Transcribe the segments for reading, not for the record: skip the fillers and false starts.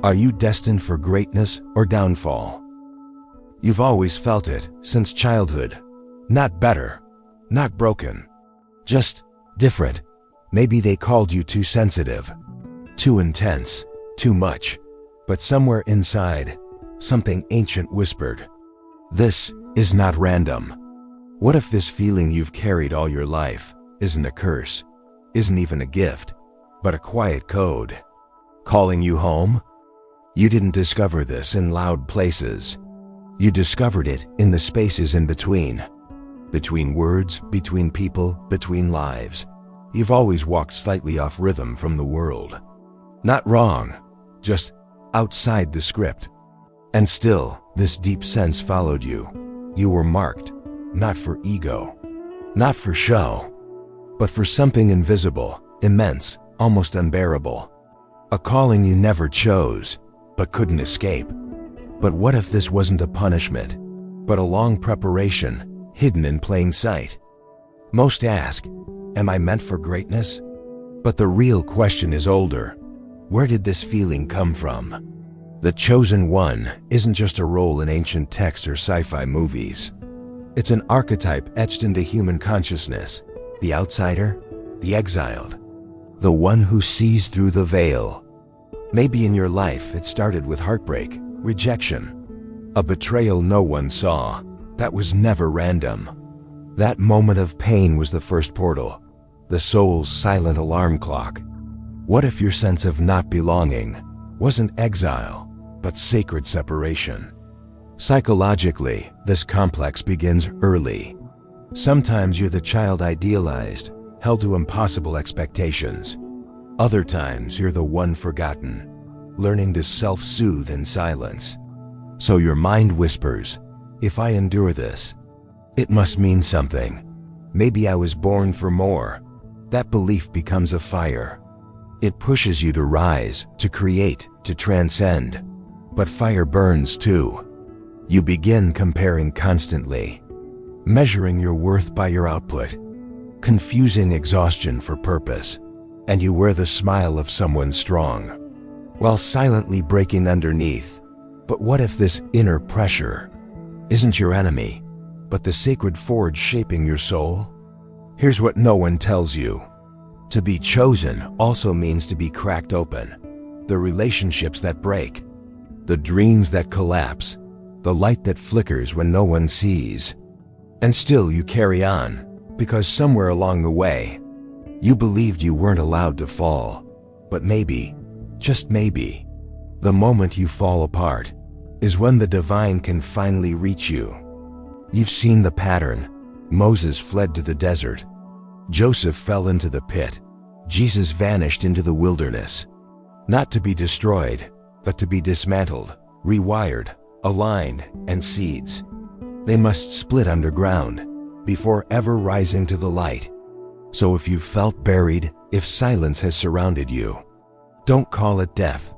Are you destined for greatness or downfall? You've always felt it since childhood. Not better, not broken, just different. Maybe they called you too sensitive, too intense, too much. But somewhere inside, something ancient whispered, "This is not random." What if this feeling you've carried all your life isn't a curse, isn't even a gift, but a quiet code calling you home? You didn't discover this in loud places. You discovered it in the spaces in between. Between words, between people, between lives. You've always walked slightly off rhythm from the world. Not wrong, just outside the script. And still, this deep sense followed you. You were marked, not for ego, not for show, but for something invisible, immense, almost unbearable. A calling you never chose, but couldn't escape. But what if this wasn't a punishment, but a long preparation, hidden in plain sight? Most ask, am I meant for greatness? But the real question is older. Where did this feeling come from? The chosen one isn't just a role in ancient texts or sci-fi movies. It's an archetype etched into human consciousness. The outsider, the exiled, the one who sees through the veil. Maybe in your life it started with heartbreak, rejection, a betrayal no one saw. That was never random. That moment of pain was the first portal, the soul's silent alarm clock. What if your sense of not belonging wasn't exile, but sacred separation? Psychologically, this complex begins early. Sometimes you're the child idealized, held to impossible expectations. Other times you're the one forgotten, learning to self-soothe in silence. So your mind whispers, if I endure this, it must mean something. Maybe I was born for more. That belief becomes a fire. It pushes you to rise, to create, to transcend. But fire burns too. You begin comparing constantly, measuring your worth by your output, confusing exhaustion for purpose, and you wear the smile of someone strong, while silently breaking underneath. But what if this inner pressure isn't your enemy, but the sacred forge shaping your soul? Here's what no one tells you. To be chosen also means to be cracked open. The relationships that break, the dreams that collapse, the light that flickers when no one sees. And still you carry on, because somewhere along the way, you believed you weren't allowed to fall. But maybe, just maybe, the moment you fall apart is when the divine can finally reach you. You've seen the pattern. Moses fled to the desert. Joseph fell into the pit. Jesus vanished into the wilderness. Not to be destroyed, but to be dismantled, rewired, aligned, and seeds. They must split underground before ever rising to the light. So if you felt buried, if silence has surrounded you, don't call it death.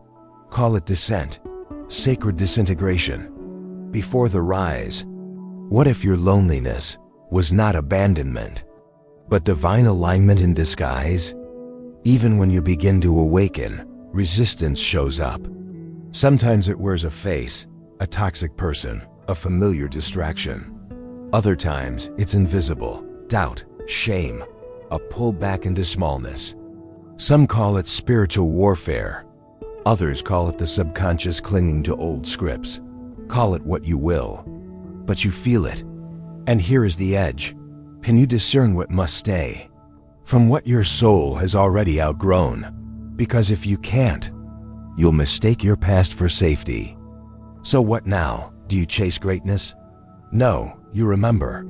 Call it descent, sacred disintegration. Before the rise, what if your loneliness was not abandonment, but divine alignment in disguise? Even when you begin to awaken, resistance shows up. Sometimes it wears a face, a toxic person, a familiar distraction. Other times it's invisible, doubt, shame, a pull back into smallness. Some call it spiritual warfare. Others call it the subconscious clinging to old scripts. Call it what you will, but you feel it. And here is the edge. Can you discern what must stay from what your soul has already outgrown? Because if you can't, you'll mistake your past for safety. So what now? Do you chase greatness? No, you remember.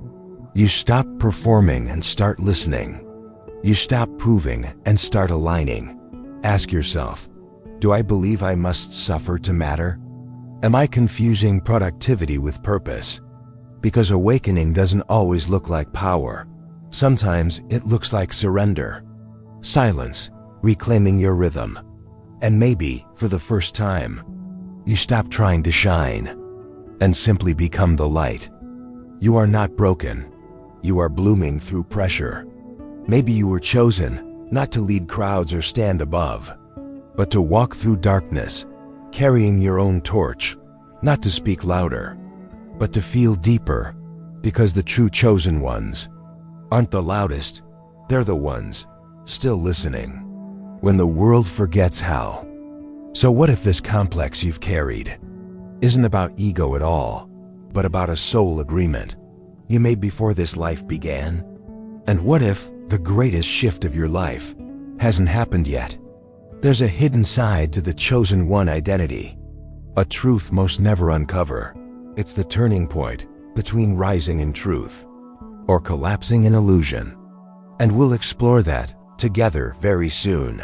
You stop performing and start listening. You stop proving and start aligning. Ask yourself, do I believe I must suffer to matter? Am I confusing productivity with purpose? Because awakening doesn't always look like power. Sometimes it looks like surrender, silence, reclaiming your rhythm. And maybe, for the first time, you stop trying to shine and simply become the light. You are not broken. You are blooming through pressure. Maybe you were chosen not to lead crowds or stand above, but to walk through darkness, carrying your own torch, not to speak louder, but to feel deeper, because the true chosen ones aren't the loudest, they're the ones still listening when the world forgets how. So what if this complex you've carried isn't about ego at all, but about a soul agreement you made before this life began? And what if the greatest shift of your life hasn't happened yet? There's a hidden side to the chosen one identity, a truth most never uncover. It's the turning point between rising in truth or collapsing in illusion. And we'll explore that together very soon.